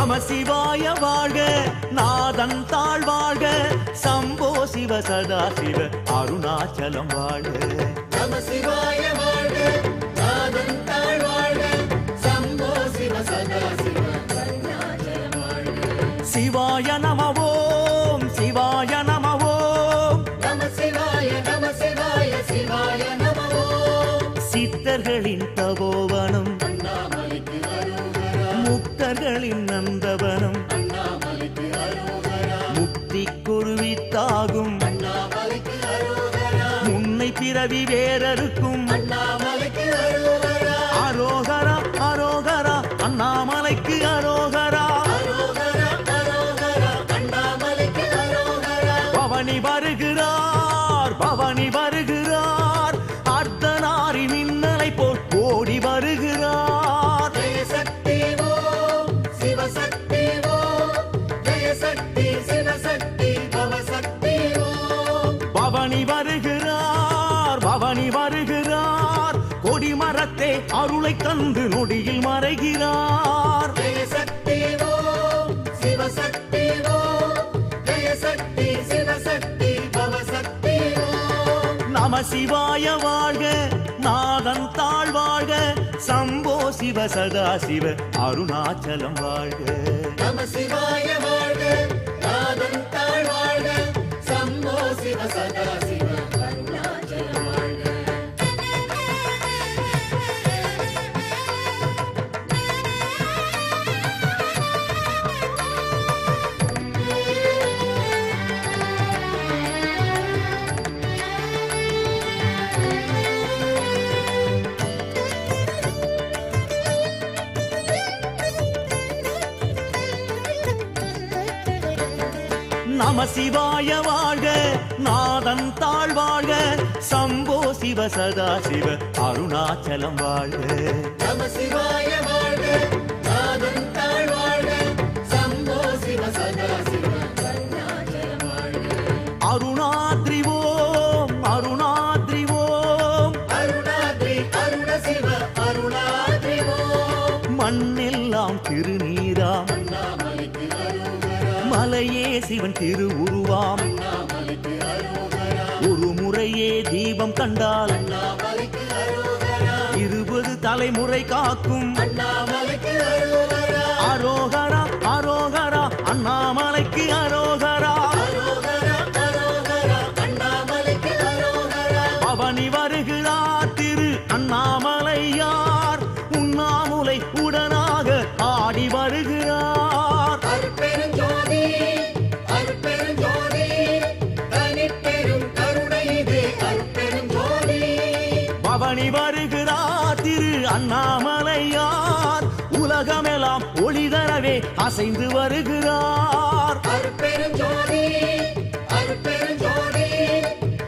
நம சிவாய வாழ்க, நாதன் தாழ் வாழ்க, சம்போ சிவ சதா சிவ அருணாச்சலம் வாழ்க. நம சிவாய வாழ்க, நாதன் தாழ் வாழ்க, சம்போ சிவ சதா சிவ அருணாச்சலம் வாழ்க. சிவாய நம ஓம், சிவாய நம ஓம், நம சிவாய நம சிவாய சிவாய நம ஓம். சித்தர்களின் தபோவனம், அண்ணாமலைக்கு அரோகரா, முக்தர்களின் நந்தவனம், அண்ணாமலைக்கு அரோகரா, முக்தி குருவித்தாகும், அண்ணாமலைக்கு அரோகரா, முன்னை பிறவி வேறறுக்கும், அண்ணாமலைக்கு அரோகரா, அரோகரா அரோகரா அண்ணாமலைக்கு அரோகரா. அரோகரா அரோகரா, அண்ணாமலைக்கு அரோகரா. பவனி வருகிறார், பவனி வருகிறார், அர்த்தநாரி மின்னலை போல் ஓடி வருகிறார். ஜெய சக்தி ஓம் சிவசக்தி ஓம், ஜெய சக்தி சிவசக்தி பவசக்தி ஓம். பவனி வருகிறார், பவனி வருகிறார், கொடிமரத்தே அருளை தந்து நொடியில் மறைகிறார். ஜெய சக்தி ஓம் சிவசக்தி ஓம், ஜெய சக்தி சிவசக்தி பவசக்தி ஓம். நம சிவாய வாழ்க, நாதன் தாழ் வாழ்க, சம்போ சிவ சதா சிவ அருணாச்சலம் வாழ்க. நம சிவாய வாழ்க, நாதன் தாழ் வாழ்க, சம்போ சிவ சதா சிவ அருணாச்சலம் வாழ்க. நம சிவாய வாழ்க, நாதன் தாழ் வாழ்க, சம்போ சிவ சதா சிவ அருணாச்சலம் வாழ்க. நம சிவாய வாழ்க, நாதன் தாழ் வாழ்க, சம்போ சிவ சதா சிவ அருணாச்சலம் வாழ்க. அருணாத்ரி ஓம், அருணாத்ரி ஓம், அருணாத்ரி அருண சிவ அருணாத்ரி ஓம். மண்ணெல்லாம் திருநீராம், அண்ணாமலைக்கு அரோகரா, மலையே சிவன் திருவுருவாம், அண்ணாமலைக்கு அரோகரா, ஒரு முறையே தீபம் கண்டால் அண்ணாமலைக்கு அரோகரா, 20 தலைமுறை காக்கும். அண்ணாமலைக்கு அரோகரா, அரோகரா அரோகரா அண்ணாமலைக்கு அரோகரா. அரோகரா அரோகரா, அண்ணாமலைக்கு அரோகரா. பவனி வருகிறார் திரு அண்ணாமலையார், உண்ணாமுலை உடனாக ஆடி வருகிறார். அருட்பெருஞ்சோதி அருட்பெருஞ்சோதி, தனிப்பெரும் கருணை இது அருட்பெருஞ்சோதி. பவனி வருகிறார் திரு அண்ணாமலையார், உலகமெல்லாம் ஒளி தரவே அசைந்து வருகிறார். அருட்பெருஞ்சோதி அருட்பெருஞ்சோதி,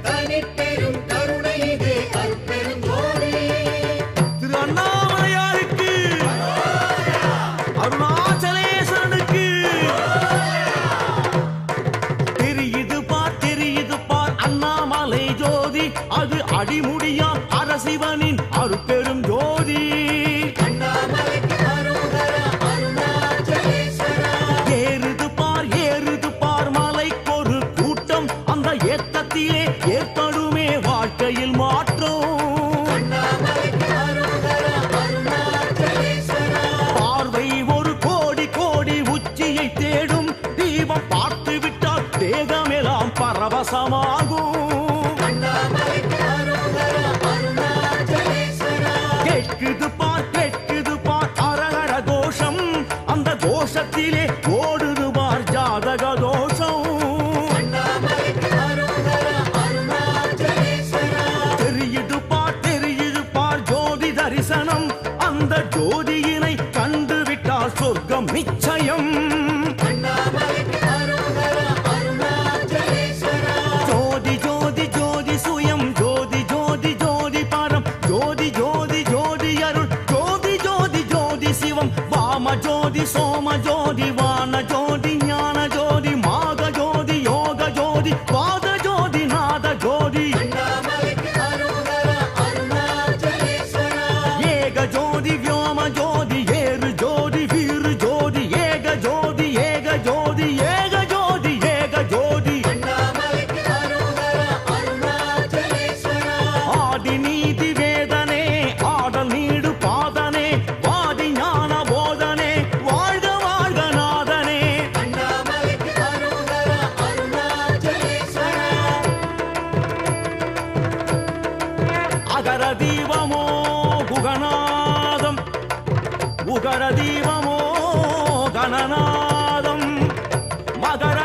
தனிப்பெரும் கருணை இது அருட்பெருஞ்சோதி. திரு அண்ணாமலையாருக்கு, அருணாச்சலேஸ்வரனுக்கு தெரியுது பார் அண்ணாமலை ஜோதி, அது அடிமுடியாம் அரசிவனின் அருட்பெரும் ஜோதி. அண்ணாமலைக்கு அரோகரா, அருணாச்சலேஸ்வரா. ஏறுது பார் மலைக்கொரு கூட்டம், அந்த ஏத்தத்திலே ஏற்படுமே வாழ்க்கையில் மாற்றம். அண்ணாமலைக்கு அரோகரா, அருணாச்சலேஸ்வரா. பார்வை ஒரு கோடி கோடி உச்சியை தேடும், தீபம் பார்த்து விட்டால் தேகமெல்லாம் பரவசமாகும். அண்ணாமலைக்கு அரோகரா, அருணாச்சலேஸ்வரா. கேட்குது பார் அரகர கோஷம், அந்த கோஷத்திலே ஓடுது பார் ஜாதக தோஷம். அண்ணாமலைக்கு அரோகரா, அருணாச்சலேஸ்வரா. தெரியுது பார் ஜோதி தரிசனம், அந்த ஜோதியினை கண்டுவிட்டால் சொர்க்கம் நிச்சயம். அண்ணாமலைக்கு அரோகரா, அருணாச்சலேஸ்வரா. ஜோதி ஜோதி ஜோதி சுயம், ஜோதி ஜோதி ஜோதி பரம், ஜோதி ஜோதி ஜோதி அருள், ஜோதி ஜோதி ஜோதி சிவம், வாம ஜோதி சோம ஜோதி, வான ஜோதி ஞான ஜோதி, மாக ஜோதி யோக ஜோதி, வாத ஜோதி நாத ஜோதி. அண்ணாமலைக்கு அரோகரா, அருணாச்சலேஸ்வரா. ஏக ஜோதி வியோம ஜோதி, ஏறு ஜோதி வீரு ஜோதி, ஏக ஜோதி உகர தீபமோ கணநாதம் மகர